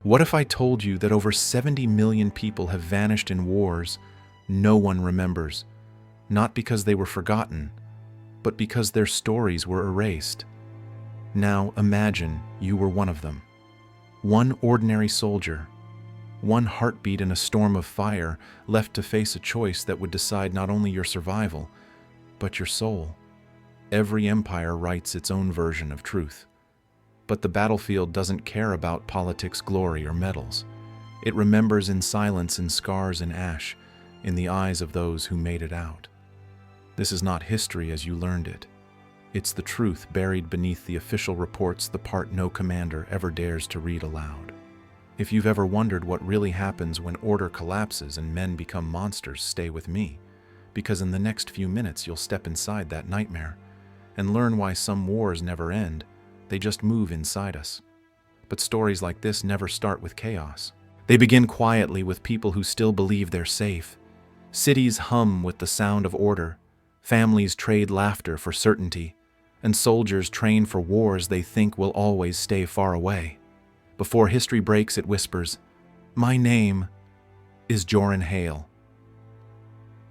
What if I told you that over 70 million people have vanished in wars no one remembers, not because they were forgotten, but because their stories were erased? Now imagine you were one of them. One ordinary soldier, one heartbeat in a storm of fire, left to face a choice that would decide not only your survival, but your soul. Every empire writes its own version of truth. But the battlefield doesn't care about politics, glory, or medals. It remembers in silence, in scars and ash, in the eyes of those who made it out. This is not history as you learned it. It's the truth buried beneath the official reports, the part no commander ever dares to read aloud. If you've ever wondered what really happens when order collapses and men become monsters, stay with me, because in the next few minutes you'll step inside that nightmare and learn why some wars never end. They just move inside us. But stories like this never start with chaos. They begin quietly with people who still believe they're safe. Cities hum with the sound of order. Families trade laughter for certainty. And soldiers train for wars they think will always stay far away. Before history breaks, it whispers, "My name is Joran Hale."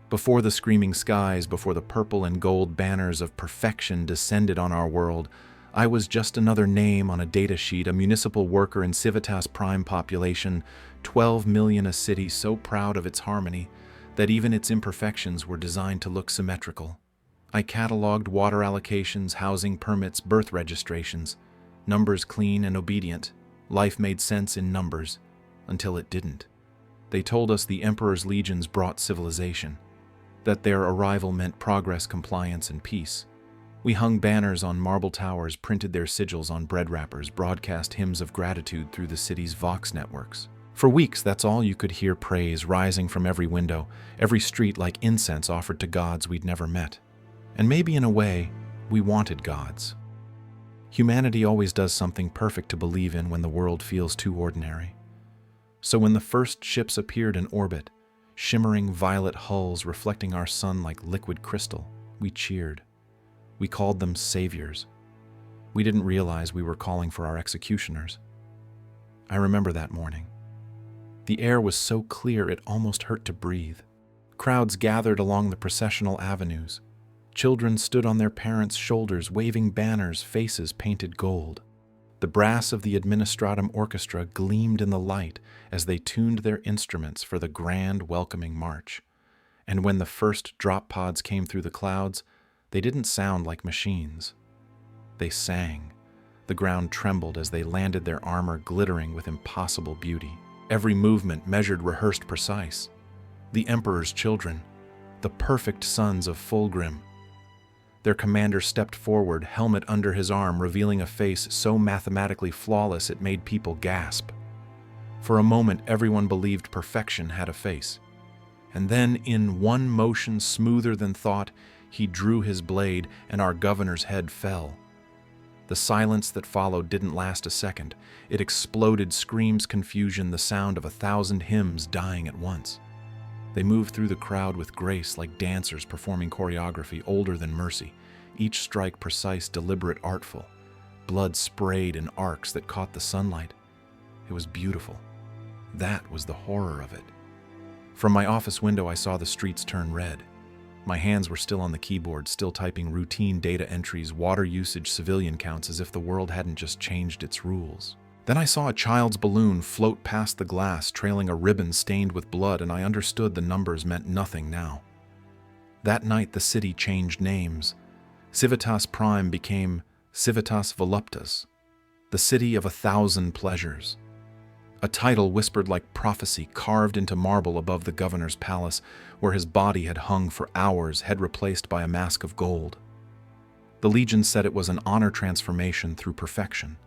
Before the screaming skies, before the purple and gold banners of perfection descended on our world, I was just another name on a data sheet, a municipal worker in Civitas Prime population, 12 million, a city so proud of its harmony that even its imperfections were designed to look symmetrical. I cataloged water allocations, housing permits, birth registrations, numbers clean and obedient. Life made sense in numbers, until it didn't. They told us the Emperor's legions brought civilization, that their arrival meant progress, compliance, and peace. We hung banners on marble towers, printed their sigils on bread wrappers, broadcast hymns of gratitude through the city's Vox networks. For weeks, that's all you could hear, praise rising from every window, every street like incense offered to gods we'd never met. And maybe in a way, we wanted gods. Humanity always does something perfect to believe in when the world feels too ordinary. So when the first ships appeared in orbit, shimmering violet hulls reflecting our sun like liquid crystal, we cheered. We called them saviors. We didn't realize we were calling for our executioners. I remember that morning. The air was so clear it almost hurt to breathe. Crowds gathered along the processional avenues. Children stood on their parents' shoulders, waving banners, faces painted gold. The brass of the Administratum Orchestra gleamed in the light as they tuned their instruments for the grand welcoming march. And when the first drop pods came through the clouds, they didn't sound like machines. They sang. The ground trembled as they landed, their armor glittering with impossible beauty. Every movement measured, rehearsed, precise. The Emperor's children, the perfect sons of Fulgrim. Their commander stepped forward, helmet under his arm, revealing a face so mathematically flawless it made people gasp. For a moment, everyone believed perfection had a face. And then, in one motion smoother than thought, he drew his blade, and our governor's head fell. The silence that followed didn't last a second. It exploded, screams, confusion, the sound of 1,000 hymns dying at once. They moved through the crowd with grace, like dancers performing choreography older than mercy, each strike precise, deliberate, artful. Blood sprayed in arcs that caught the sunlight. It was beautiful. That was the horror of it. From my office window, I saw the streets turn red. My hands were still on the keyboard, still typing routine data entries, water usage, civilian counts, as if the world hadn't just changed its rules. Then I saw a child's balloon float past the glass, trailing a ribbon stained with blood, and I understood the numbers meant nothing now. That night, the city changed names. Civitas Prime became Civitas Voluptas, the city of 1,000 pleasures. A title whispered like prophecy, carved into marble above the governor's palace, where his body had hung for hours, head replaced by a mask of gold. The Legion said it was an honor transformation through perfection.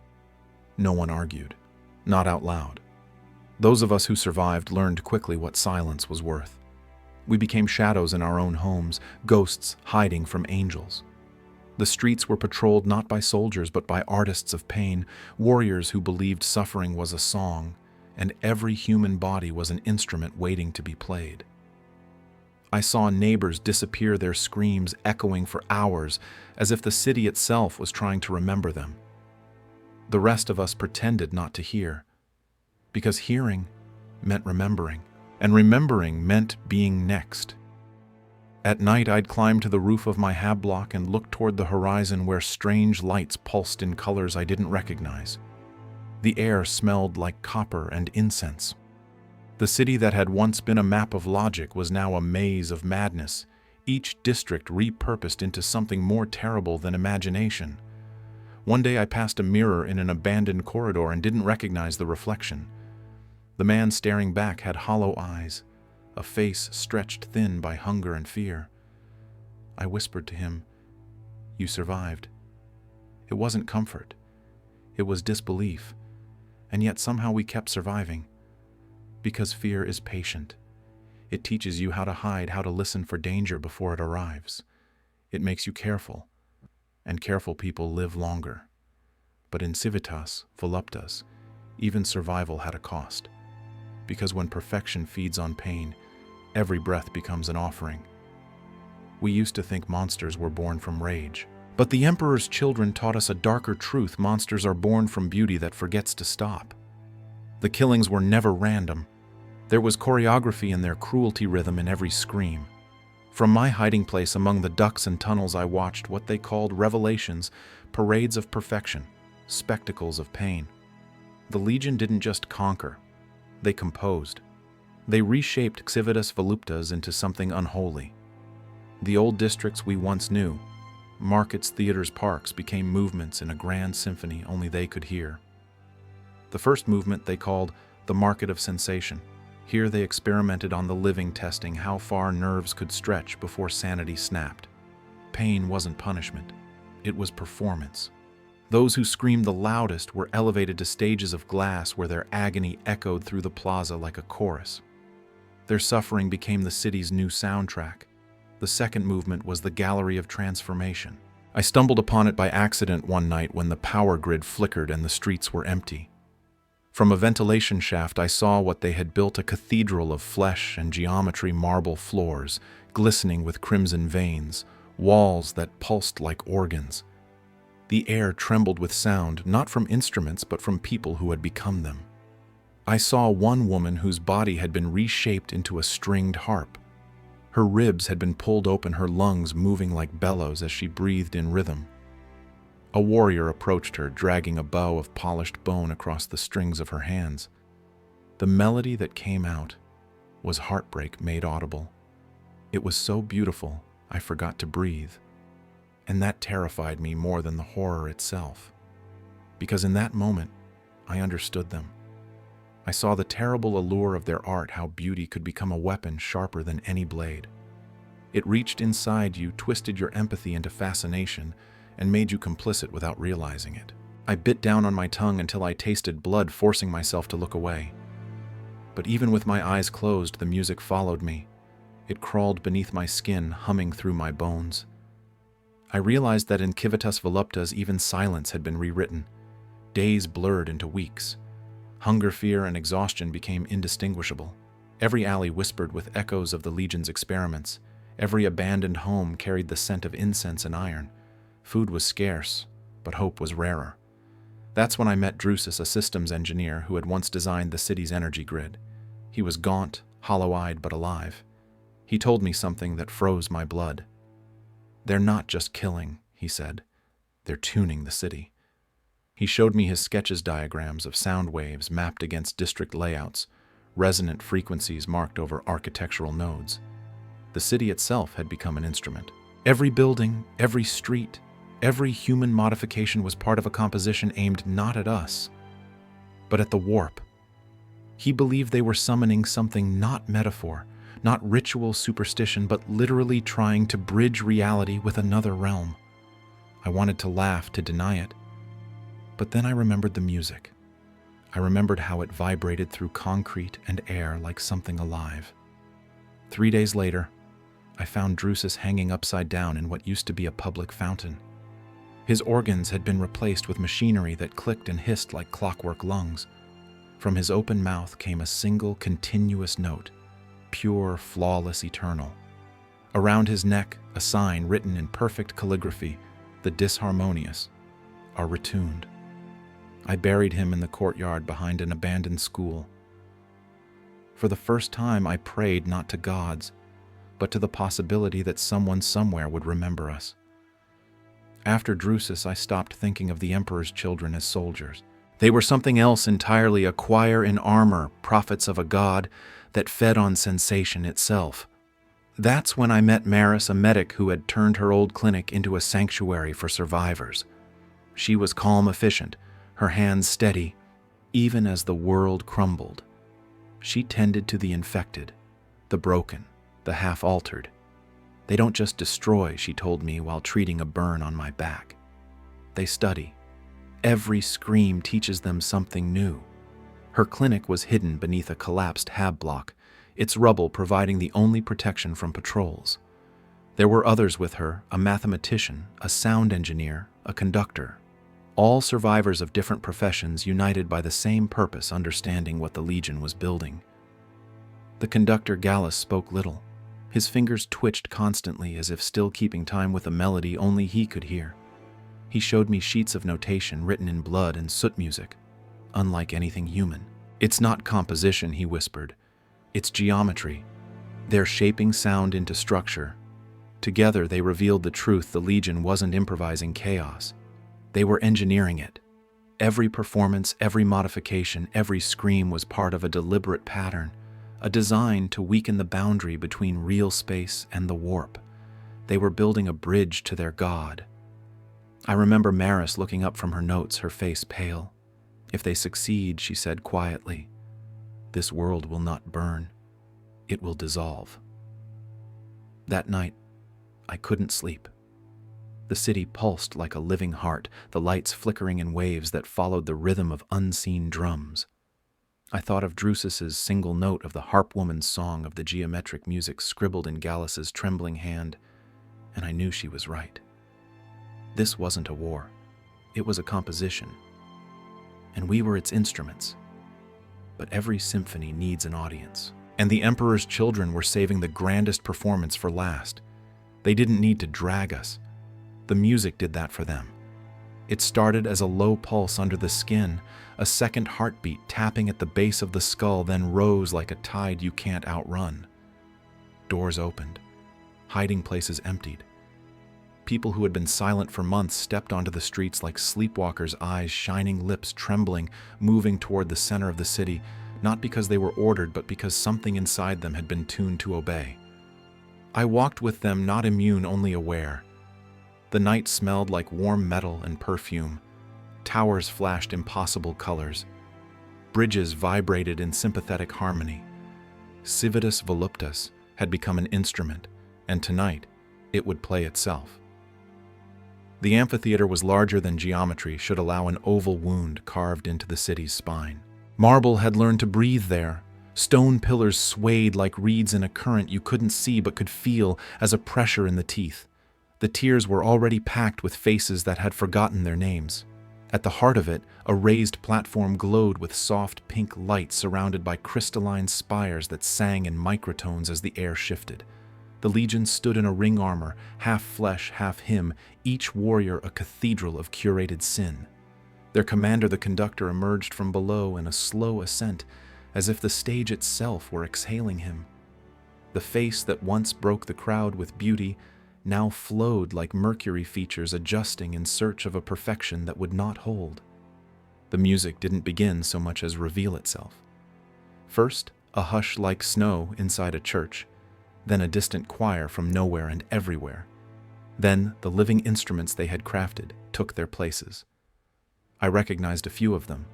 No one argued, not out loud. Those of us who survived learned quickly what silence was worth. We became shadows in our own homes, ghosts hiding from angels. The streets were patrolled not by soldiers but by artists of pain, warriors who believed suffering was a song, and every human body was an instrument waiting to be played. I saw neighbors disappear, their screams echoing for hours, as if the city itself was trying to remember them. The rest of us pretended not to hear. because hearing meant remembering, and remembering meant being next. At night, I'd climb to the roof of my hab block and look toward the horizon where strange lights pulsed in colors I didn't recognize. The air smelled like copper and incense. The city that had once been a map of logic was now a maze of madness, each district repurposed into something more terrible than imagination. One day I passed a mirror in an abandoned corridor and didn't recognize the reflection. The man staring back had hollow eyes, a face stretched thin by hunger and fear. I whispered to him, "You survived." It wasn't comfort. It was disbelief. And yet somehow we kept surviving. Because fear is patient. It teaches you how to hide, how to listen for danger before it arrives. It makes you careful. And careful people live longer. But in Civitas, Voluptas, even survival had a cost. Because when perfection feeds on pain, every breath becomes an offering. We used to think monsters were born from rage. But the Emperor's children taught us a darker truth: monsters are born from beauty that forgets to stop. The killings were never random. There was choreography in their cruelty, rhythm in every scream. From my hiding place among the ducts and tunnels, I watched what they called revelations, parades of perfection, spectacles of pain. The Legion didn't just conquer. They composed. They reshaped Civitas Voluptas into something unholy. The old districts we once knew, markets, theaters, parks, became movements in a grand symphony only they could hear. The first movement they called the Market of Sensation. Here they experimented on the living, testing how far nerves could stretch before sanity snapped. Pain wasn't punishment. It was performance. Those who screamed the loudest were elevated to stages of glass where their agony echoed through the plaza like a chorus. Their suffering became the city's new soundtrack. The second movement was the Gallery of Transformation. I stumbled upon it by accident one night when the power grid flickered and the streets were empty. From a ventilation shaft, I saw what they had built: a cathedral of flesh and geometry, marble floors, glistening with crimson veins, walls that pulsed like organs. The air trembled with sound, not from instruments, but from people who had become them. I saw one woman whose body had been reshaped into a stringed harp. Her ribs had been pulled open, her lungs moving like bellows as she breathed in rhythm. A warrior approached her, dragging a bow of polished bone across the strings of her hands. The melody that came out was heartbreak made audible. It was so beautiful, I forgot to breathe. And that terrified me more than the horror itself. Because in that moment, I understood them. I saw the terrible allure of their art, how beauty could become a weapon sharper than any blade. It reached inside you, twisted your empathy into fascination, and made you complicit without realizing it. I bit down on my tongue until I tasted blood, forcing myself to look away. But even with my eyes closed, the music followed me. It crawled beneath my skin, humming through my bones. I realized that in Civitas Voluptas, even silence had been rewritten. Days blurred into weeks. Hunger, fear, and exhaustion became indistinguishable. Every alley whispered with echoes of the Legion's experiments. Every abandoned home carried the scent of incense and iron. Food was scarce, but hope was rarer. That's when I met Drusus, a systems engineer who had once designed the city's energy grid. He was gaunt, hollow-eyed, but alive. He told me something that froze my blood. "They're not just killing," he said. "They're tuning the city." He showed me his sketches, diagrams of sound waves mapped against district layouts, resonant frequencies marked over architectural nodes. The city itself had become an instrument. Every building, every street, every human modification was part of a composition aimed not at us, but at the warp. He believed they were summoning something not metaphor, not ritual superstition, but literally trying to bridge reality with another realm. I wanted to laugh, to deny it. But then I remembered the music. I remembered how it vibrated through concrete and air like something alive. 3 days later, I found Drusus hanging upside down in what used to be a public fountain. His organs had been replaced with machinery that clicked and hissed like clockwork lungs. From his open mouth came a single continuous note, pure, flawless, eternal. Around his neck, a sign written in perfect calligraphy: the disharmonious are retuned. I buried him in the courtyard behind an abandoned school. For the first time, I prayed not to gods, but to the possibility that someone somewhere would remember us. After Drusus, I stopped thinking of the Emperor's children as soldiers. They were something else entirely, a choir in armor, prophets of a god that fed on sensation itself. That's when I met Maris, a medic who had turned her old clinic into a sanctuary for survivors. She was calm, efficient, her hands steady, even as the world crumbled. She tended to the infected, the broken, the half-altered. They don't just destroy, she told me while treating a burn on my back. They study. Every scream teaches them something new. Her clinic was hidden beneath a collapsed hab block, its rubble providing the only protection from patrols. There were others with her, a mathematician, a sound engineer, a conductor. All survivors of different professions united by the same purpose, understanding what the Legion was building. The conductor Gallus spoke little. His fingers twitched constantly as if still keeping time with a melody only he could hear. He showed me sheets of notation written in blood and soot music, unlike anything human. It's not composition, he whispered. It's geometry. They're shaping sound into structure. Together they revealed the truth: the Legion wasn't improvising chaos. They were engineering it. Every performance, every modification, every scream was part of a deliberate pattern, a design to weaken the boundary between real space and the warp. They were building a bridge to their god. I remember Maris looking up from her notes, her face pale. If they succeed, she said quietly, this world will not burn. It will dissolve. That night, I couldn't sleep. The city pulsed like a living heart, the lights flickering in waves that followed the rhythm of unseen drums. I thought of Drusus's single note of the harp woman's song, of the geometric music scribbled in Gallus's trembling hand, and I knew she was right. This wasn't a war. It was a composition. And we were its instruments. But every symphony needs an audience. And the Emperor's children were saving the grandest performance for last. They didn't need to drag us. The music did that for them. It started as a low pulse under the skin, a second heartbeat tapping at the base of the skull, then rose like a tide you can't outrun. Doors opened. Hiding places emptied. People who had been silent for months stepped onto the streets like sleepwalkers, eyes shining, lips trembling, moving toward the center of the city, not because they were ordered, but because something inside them had been tuned to obey. I walked with them, not immune, only aware. The night smelled like warm metal and perfume. Towers flashed impossible colors. Bridges vibrated in sympathetic harmony. Civitas voluptas had become an instrument, and tonight it would play itself. The amphitheater was larger than geometry should allow an oval wound carved into the city's spine. Marble had learned to breathe there. Stone pillars swayed like reeds in a current you couldn't see but could feel as a pressure in the teeth. The tiers were already packed with faces that had forgotten their names. At the heart of it, a raised platform glowed with soft pink light surrounded by crystalline spires that sang in microtones as the air shifted. The Legion stood in a ring armor, half flesh, half him, each warrior a cathedral of curated sin. Their commander, the conductor, emerged from below in a slow ascent, as if the stage itself were exhaling him. The face that once broke the crowd with beauty now flowed like mercury features adjusting in search of a perfection that would not hold. The music didn't begin so much as reveal itself. First, a hush like snow inside a church, then a distant choir from nowhere and everywhere. Then the living instruments they had crafted took their places. I recognized a few of them.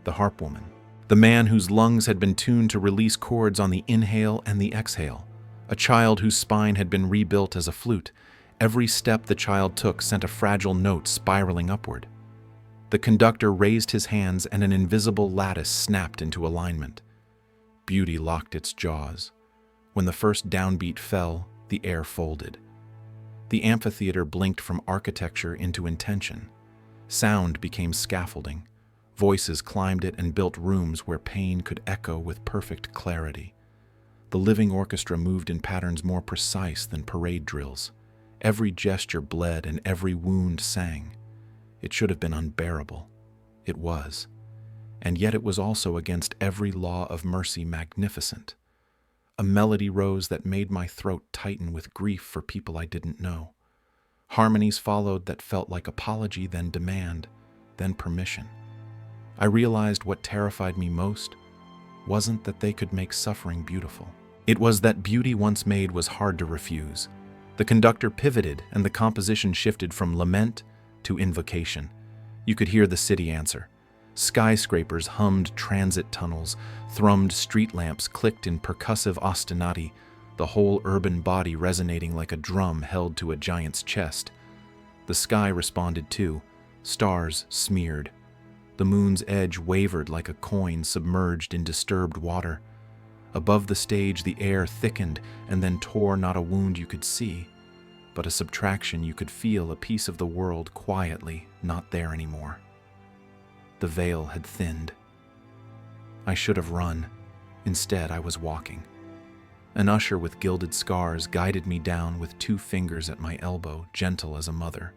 The harp woman, the man whose lungs had been tuned to release chords on the inhale and the exhale, a child whose spine had been rebuilt as a flute. Every step the child took sent a fragile note spiraling upward. The conductor raised his hands and an invisible lattice snapped into alignment. Beauty locked its jaws. When the first downbeat fell, the air folded. The amphitheater blinked from architecture into intention. Sound became scaffolding. Voices climbed it and built rooms where pain could echo with perfect clarity. The living orchestra moved in patterns more precise than parade drills. Every gesture bled and every wound sang. It should have been unbearable. It was. And yet it was also against every law of mercy magnificent. A melody rose that made my throat tighten with grief for people I didn't know. Harmonies followed that felt like apology, then demand, then permission. I realized what terrified me most wasn't that they could make suffering beautiful. It was that beauty once made was hard to refuse. The conductor pivoted and the composition shifted from lament to invocation. You could hear the city answer. Skyscrapers hummed transit tunnels, thrummed street lamps clicked in percussive ostinati, the whole urban body resonating like a drum held to a giant's chest. The sky responded too, stars smeared. The moon's edge wavered like a coin submerged in disturbed water. Above the stage, the air thickened and then tore not a wound you could see, but a subtraction you could feel, a piece of the world quietly not there anymore. The veil had thinned. I should have run. Instead, I was walking. An usher with gilded scars guided me down with 2 fingers at my elbow, gentle as a mother.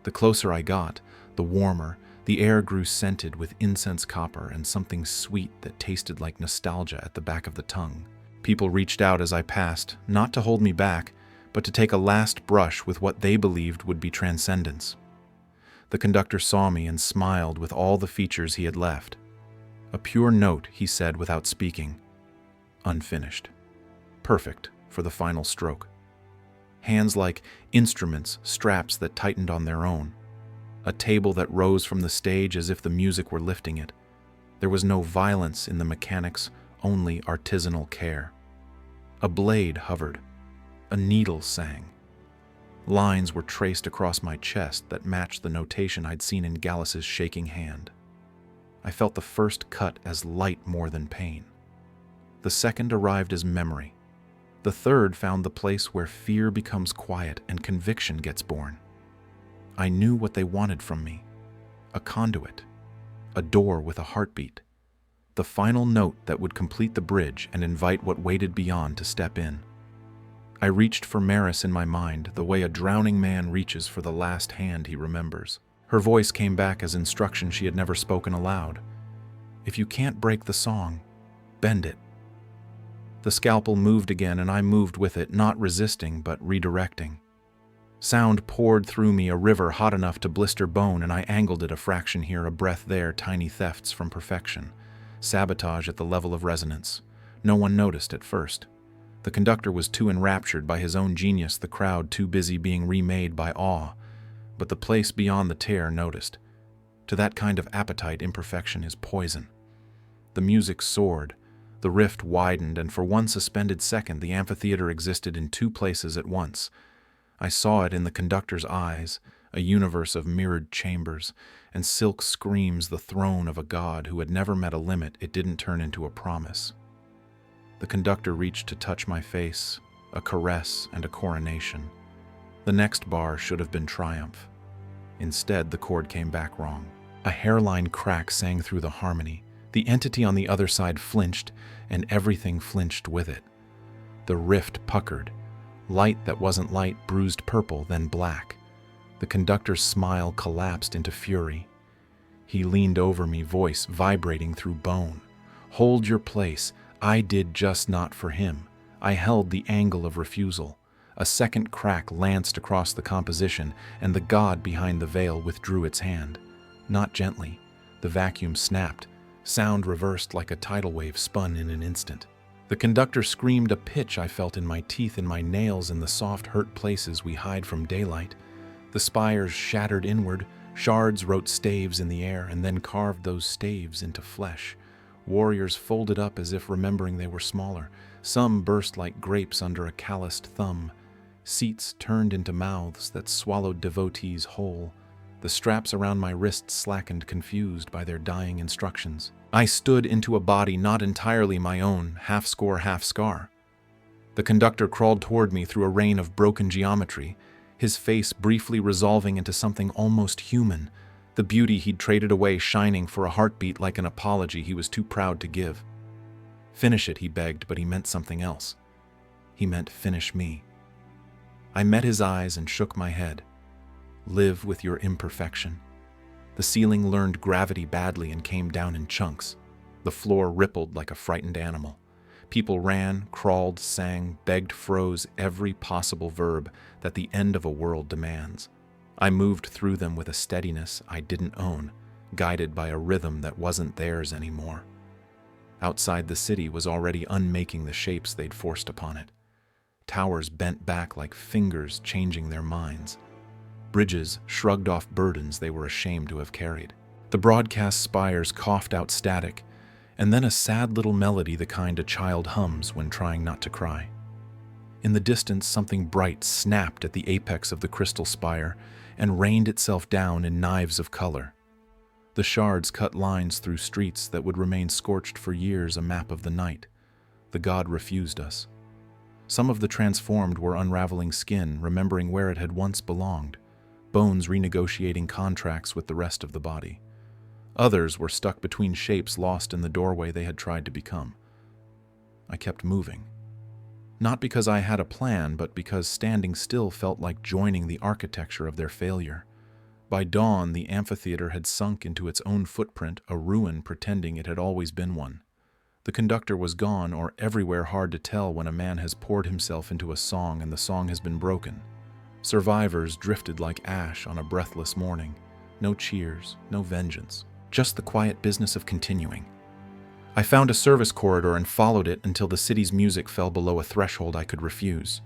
The closer I got, the warmer. The air grew scented with incense copper and something sweet that tasted like nostalgia at the back of the tongue. People reached out as I passed, not to hold me back, but to take a last brush with what they believed would be transcendence. The conductor saw me and smiled with all the features he had left. A pure note, he said without speaking. Unfinished. Perfect for the final stroke. Hands like instruments, straps that tightened on their own. A table that rose from the stage as if the music were lifting it. There was no violence in the mechanics, only artisanal care. A blade hovered. A needle sang. Lines were traced across my chest that matched the notation I'd seen in Gallus's shaking hand. I felt the first cut as light more than pain. The second arrived as memory. The third found the place where fear becomes quiet and conviction gets born. I knew what they wanted from me. A conduit. A door with a heartbeat. The final note that would complete the bridge and invite what waited beyond to step in. I reached for Maris in my mind, the way a drowning man reaches for the last hand he remembers. Her voice came back as instruction she had never spoken aloud. If you can't break the song, bend it. The scalpel moved again and I moved with it, not resisting but redirecting. Sound poured through me, a river hot enough to blister bone, and I angled it a fraction here, a breath there, tiny thefts from perfection. Sabotage at the level of resonance. No one noticed at first. The conductor was too enraptured by his own genius, the crowd too busy being remade by awe. But the place beyond the tear noticed. To that kind of appetite, imperfection is poison. The music soared. The rift widened, and for one suspended second, the amphitheater existed in 2 places at once. I saw it in the conductor's eyes, a universe of mirrored chambers, and silk screams, the throne of a god who had never met a limit it didn't turn into a promise. The conductor reached to touch my face, a caress and a coronation. The next bar should have been triumph. Instead, the chord came back wrong. A hairline crack sang through the harmony. The entity on the other side flinched, and everything flinched with it. The rift puckered. Light that wasn't light bruised purple, then black. The conductor's smile collapsed into fury. He leaned over me, voice vibrating through bone. Hold your place. I did just not for him. I held the angle of refusal. A second crack lanced across the composition, and the god behind the veil withdrew its hand. Not gently. The vacuum snapped. Sound reversed like a tidal wave spun in an instant. The conductor screamed, a pitch I felt in my teeth, in my nails, in the soft hurt places we hide from daylight. The spires shattered inward, shards wrote staves in the air, and then carved those staves into flesh. Warriors folded up as if remembering they were smaller. Some burst like grapes under a calloused thumb. Seats turned into mouths that swallowed devotees whole. The straps around my wrists slackened, confused by their dying instructions. I stood into a body not entirely my own, half score, half scar. The conductor crawled toward me through a rain of broken geometry, his face briefly resolving into something almost human, the beauty he'd traded away shining for a heartbeat like an apology he was too proud to give. Finish it, he begged, but he meant something else. He meant finish me. I met his eyes and shook my head. Live with your imperfection. The ceiling learned gravity badly and came down in chunks. The floor rippled like a frightened animal. People ran, crawled, sang, begged, froze, every possible verb that the end of a world demands. I moved through them with a steadiness I didn't own, guided by a rhythm that wasn't theirs anymore. Outside the city was already unmaking the shapes they'd forced upon it. Towers bent back like fingers changing their minds. Bridges shrugged off burdens they were ashamed to have carried. The broadcast spires coughed out static, and then a sad little melody the kind a child hums when trying not to cry. In the distance, something bright snapped at the apex of the crystal spire and rained itself down in knives of color. The shards cut lines through streets that would remain scorched for years, a map of the night. The god refused us. Some of the transformed were unraveling skin, remembering where it had once belonged, bones renegotiating contracts with the rest of the body. Others were stuck between shapes, lost in the doorway they had tried to become. I kept moving. Not because I had a plan, but because standing still felt like joining the architecture of their failure. By dawn, the amphitheater had sunk into its own footprint, a ruin pretending it had always been one. The conductor was gone, or everywhere hard to tell when a man has poured himself into a song and the song has been broken. Survivors drifted like ash on a breathless morning. No cheers, no vengeance. Just the quiet business of continuing. I found a service corridor and followed it until the city's music fell below a threshold I could refuse.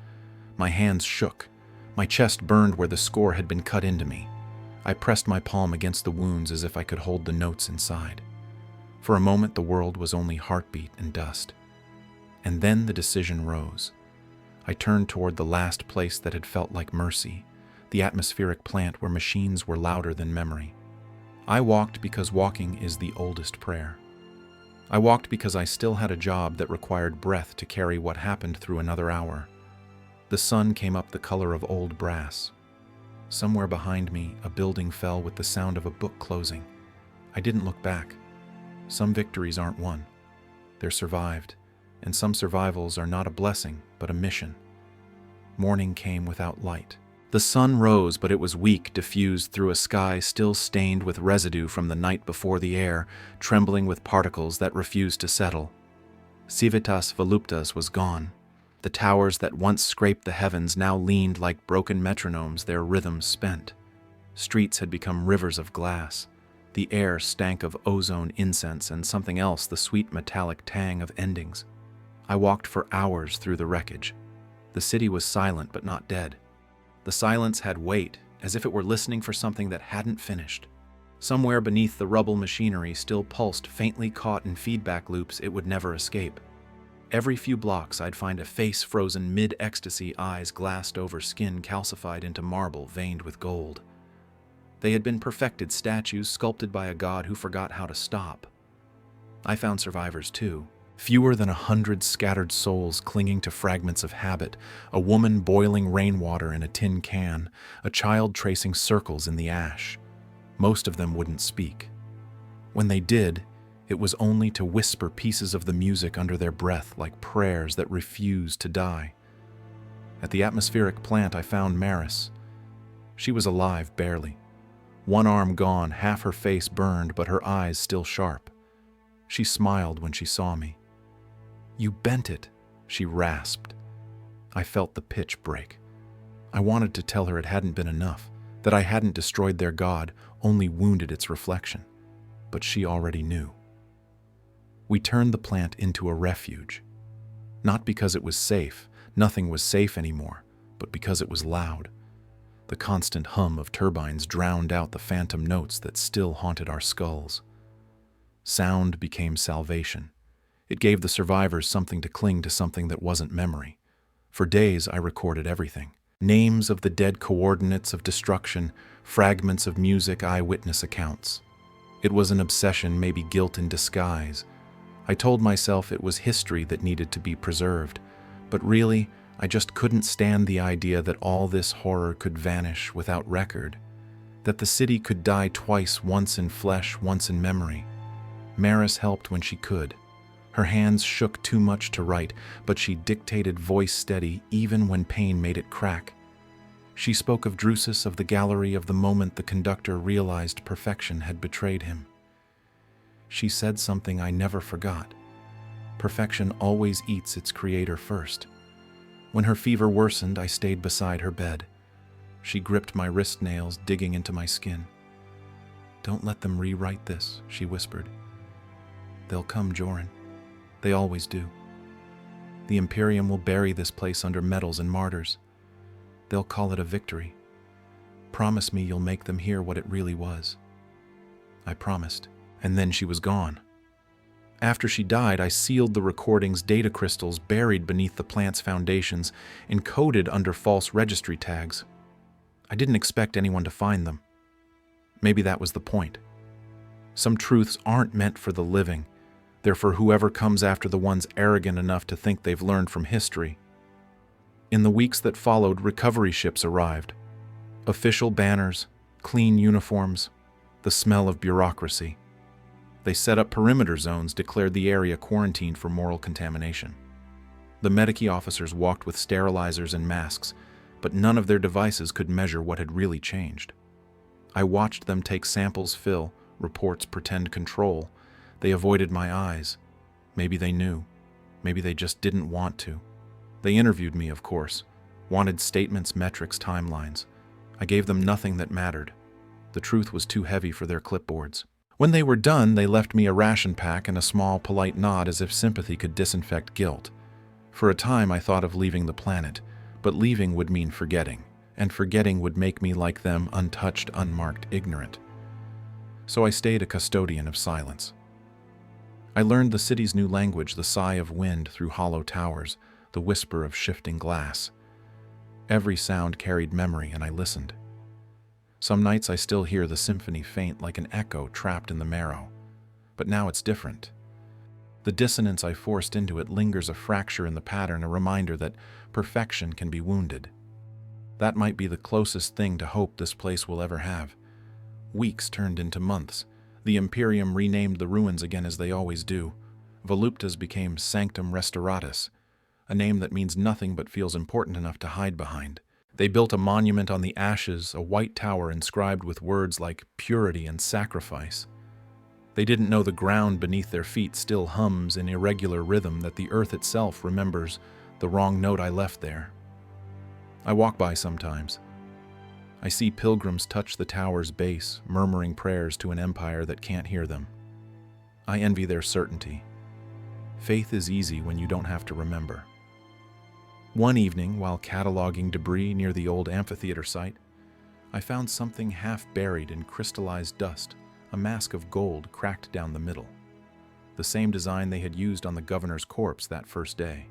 My hands shook. My chest burned where the score had been cut into me. I pressed my palm against the wounds as if I could hold the notes inside. For a moment, the world was only heartbeat and dust. And then the decision rose. I turned toward the last place that had felt like mercy, the atmospheric plant where machines were louder than memory. I walked because walking is the oldest prayer. I walked because I still had a job that required breath to carry what happened through another hour. The sun came up the color of old brass. Somewhere behind me, a building fell with the sound of a book closing. I didn't look back. Some victories aren't won. They're survived, and some survivals are not a blessing, but a mission. Morning came without light. The sun rose, but it was weak, diffused through a sky still stained with residue from the night before, the air trembling with particles that refused to settle. Civitas Voluptas was gone. The towers that once scraped the heavens now leaned like broken metronomes, their rhythms spent. Streets had become rivers of glass. The air stank of ozone incense and something else, the sweet metallic tang of endings. I walked for hours through the wreckage. The city was silent but not dead. The silence had weight, as if it were listening for something that hadn't finished. Somewhere beneath the rubble, machinery still pulsed, faintly caught in feedback loops it would never escape. Every few blocks I'd find a face frozen mid-ecstasy, eyes glassed over, skin calcified into marble veined with gold. They had been perfected statues sculpted by a god who forgot how to stop. I found survivors too. Fewer than 100 scattered souls clinging to fragments of habit, a woman boiling rainwater in a tin can, a child tracing circles in the ash. Most of them wouldn't speak. When they did, it was only to whisper pieces of the music under their breath like prayers that refused to die. At the atmospheric plant I found Maris. She was alive, barely. One arm gone, half her face burned, but her eyes still sharp. She smiled when she saw me. "You bent it," she rasped. I felt the pitch break. I wanted to tell her it hadn't been enough, that I hadn't destroyed their god, only wounded its reflection. But she already knew. We turned the plant into a refuge. Not because it was safe, nothing was safe anymore, but because it was loud. The constant hum of turbines drowned out the phantom notes that still haunted our skulls. Sound became salvation. It gave the survivors something to cling to, something that wasn't memory. For days I recorded everything. Names of the dead, coordinates of destruction, fragments of music, eyewitness accounts. It was an obsession, maybe guilt in disguise. I told myself it was history that needed to be preserved, but really, I just couldn't stand the idea that all this horror could vanish without record, that the city could die twice, once in flesh, once in memory. Maris helped when she could. Her hands shook too much to write, but she dictated, voice steady, even when pain made it crack. She spoke of Drusus of the gallery of the moment the conductor realized perfection had betrayed him. She said something I never forgot. Perfection always eats its creator first. When her fever worsened, I stayed beside her bed. She gripped my wrist nails, digging into my skin. "Don't let them rewrite this," she whispered. "They'll come, Joran. They always do. The Imperium will bury this place under medals and martyrs. They'll call it a victory. Promise me you'll make them hear what it really was." I promised, and then she was gone. After she died, I sealed the recording's data crystals buried beneath the plant's foundations, encoded under false registry tags. I didn't expect anyone to find them. Maybe that was the point. Some truths aren't meant for the living. They're for whoever comes after the ones arrogant enough to think they've learned from history. In the weeks that followed, recovery ships arrived. Official banners, clean uniforms, the smell of bureaucracy. They set up perimeter zones, declared the area quarantined for moral contamination. The Medici officers walked with sterilizers and masks, but none of their devices could measure what had really changed. I watched them take samples, fill, reports, pretend control. They avoided my eyes. Maybe they knew. Maybe they just didn't want to. They interviewed me, of course, wanted statements, metrics, timelines. I gave them nothing that mattered. The truth was too heavy for their clipboards. When they were done, they left me a ration pack and a small, polite nod as if sympathy could disinfect guilt. For a time, I thought of leaving the planet, but leaving would mean forgetting, and forgetting would make me like them, untouched, unmarked, ignorant. So I stayed a custodian of silence. I learned the city's new language, the sigh of wind through hollow towers, the whisper of shifting glass. Every sound carried memory, and I listened. Some nights I still hear the symphony faint like an echo trapped in the marrow. But now it's different. The dissonance I forced into it lingers, a fracture in the pattern, a reminder that perfection can be wounded. That might be the closest thing to hope this place will ever have. Weeks turned into months. The Imperium renamed the ruins again, as they always do. Voluptas became Sanctum Restauratus, a name that means nothing but feels important enough to hide behind. They built a monument on the ashes, a white tower inscribed with words like purity and sacrifice. They didn't know the ground beneath their feet still hums in irregular rhythm, that the earth itself remembers the wrong note I left there. I walk by sometimes. I see pilgrims touch the tower's base, murmuring prayers to an empire that can't hear them. I envy their certainty. Faith is easy when you don't have to remember. One evening, while cataloging debris near the old amphitheater site, I found something half buried in crystallized dust, a mask of gold cracked down the middle. The same design they had used on the governor's corpse that first day.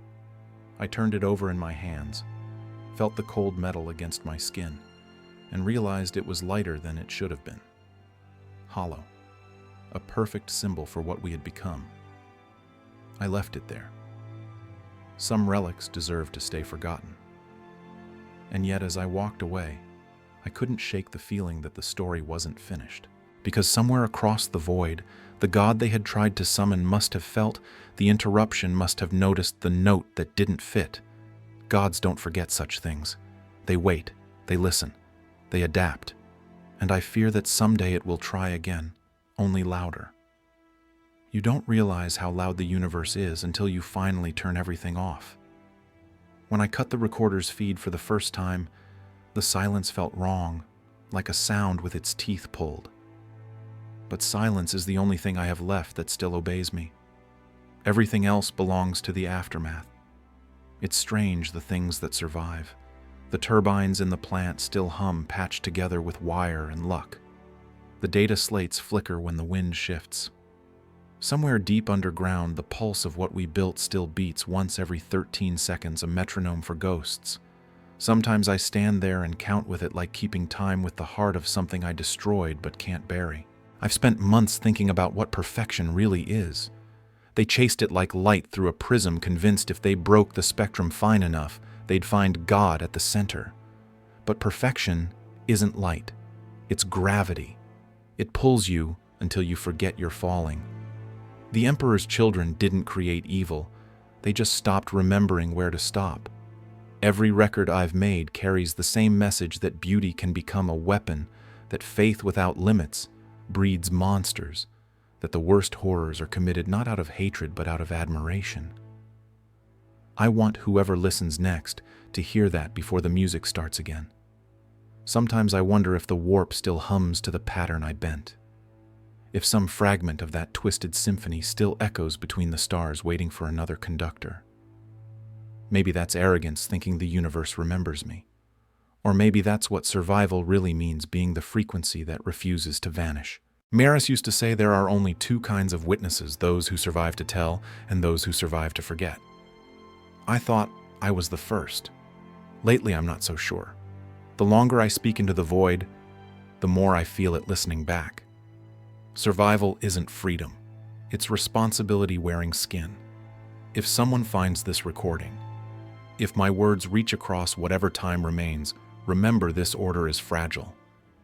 I turned it over in my hands, felt the cold metal against my skin, and realized it was lighter than it should have been. Hollow, a perfect symbol for what we had become. I left it there. Some relics deserve to stay forgotten. And yet, as I walked away, I couldn't shake the feeling that the story wasn't finished. Because somewhere across the void, the god they had tried to summon must have felt the interruption, must have noticed the note that didn't fit. Gods don't forget such things. They wait, they listen, they adapt. And I fear that someday it will try again, only louder. You don't realize how loud the universe is until you finally turn everything off. When I cut the recorder's feed for the first time, the silence felt wrong, like a sound with its teeth pulled. But silence is the only thing I have left that still obeys me. Everything else belongs to the aftermath. It's strange, the things that survive. The turbines in the plant still hum, patched together with wire and luck. The data slates flicker when the wind shifts. Somewhere deep underground, the pulse of what we built still beats once every 13 seconds, a metronome for ghosts. Sometimes I stand there and count with it, like keeping time with the heart of something I destroyed but can't bury. I've spent months thinking about what perfection really is. They chased it like light through a prism, convinced if they broke the spectrum fine enough, they'd find God at the center. But perfection isn't light. It's gravity. It pulls you until you forget you're falling. The Emperor's children didn't create evil. They just stopped remembering where to stop. Every record I've made carries the same message that beauty can become a weapon, that faith without limits breeds monsters, that the worst horrors are committed not out of hatred but out of admiration. I want whoever listens next to hear that before the music starts again. Sometimes I wonder if the warp still hums to the pattern I bent. If some fragment of that twisted symphony still echoes between the stars waiting for another conductor. Maybe that's arrogance thinking the universe remembers me. Or maybe that's what survival really means, being the frequency that refuses to vanish. Maris used to say there are only two kinds of witnesses, those who survive to tell and those who survive to forget. I thought I was the first. Lately, I'm not so sure. The longer I speak into the void, the more I feel it listening back. Survival isn't freedom. It's responsibility wearing skin. If someone finds this recording, if my words reach across whatever time remains, remember this order is fragile,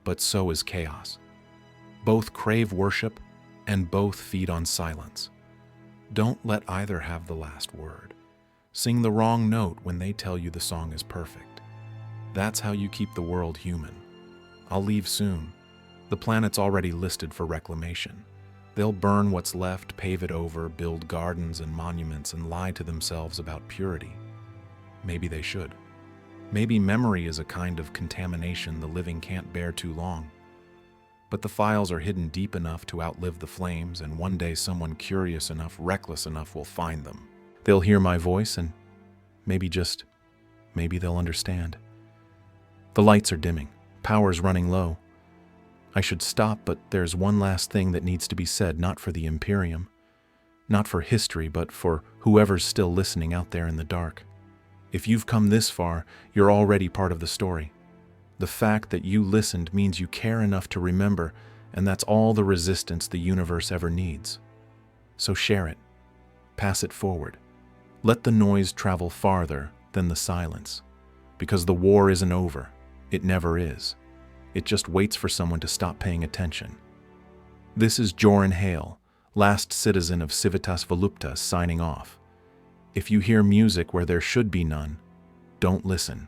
but so is chaos. Both crave worship and both feed on silence. Don't let either have the last word. Sing the wrong note when they tell you the song is perfect. That's how you keep the world human. I'll leave soon. The planet's already listed for reclamation. They'll burn what's left, pave it over, build gardens and monuments, and lie to themselves about purity. Maybe they should. Maybe memory is a kind of contamination the living can't bear too long. But the files are hidden deep enough to outlive the flames, and one day someone curious enough, reckless enough will find them. They'll hear my voice and maybe they'll understand. The lights are dimming. Power's running low. I should stop, but there's one last thing that needs to be said, not for the Imperium, not for history, but for whoever's still listening out there in the dark. If you've come this far, you're already part of the story. The fact that you listened means you care enough to remember, and that's all the resistance the universe ever needs. So share it. Pass it forward. Let the noise travel farther than the silence, because the war isn't over. It never is. It just waits for someone to stop paying attention. This is Joran Hale, last citizen of Civitas Voluptas, signing off. If you hear music where there should be none, don't listen.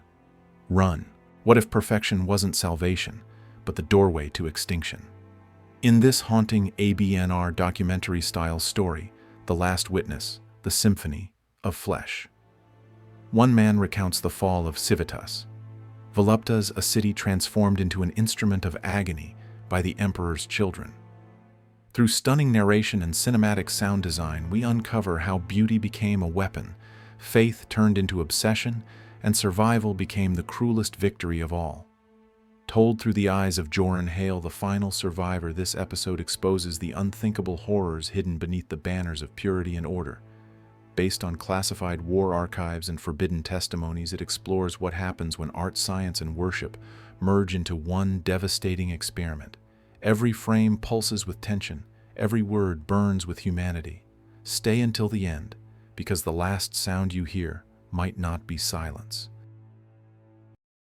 Run. What if perfection wasn't salvation, but the doorway to extinction? In this haunting ABNR documentary-style story, The Last Witness, the Symphony of Flesh, one man recounts the fall of Civitas Voluptas, a city transformed into an instrument of agony by the Emperor's children. Through stunning narration and cinematic sound design, we uncover how beauty became a weapon, faith turned into obsession, and survival became the cruelest victory of all. Told through the eyes of Joran Hale, the final survivor, this episode exposes the unthinkable horrors hidden beneath the banners of purity and order. Based on classified war archives and forbidden testimonies, it explores what happens when art, science, and worship merge into one devastating experiment. Every frame pulses with tension, every word burns with humanity. Stay until the end, because the last sound you hear might not be silence.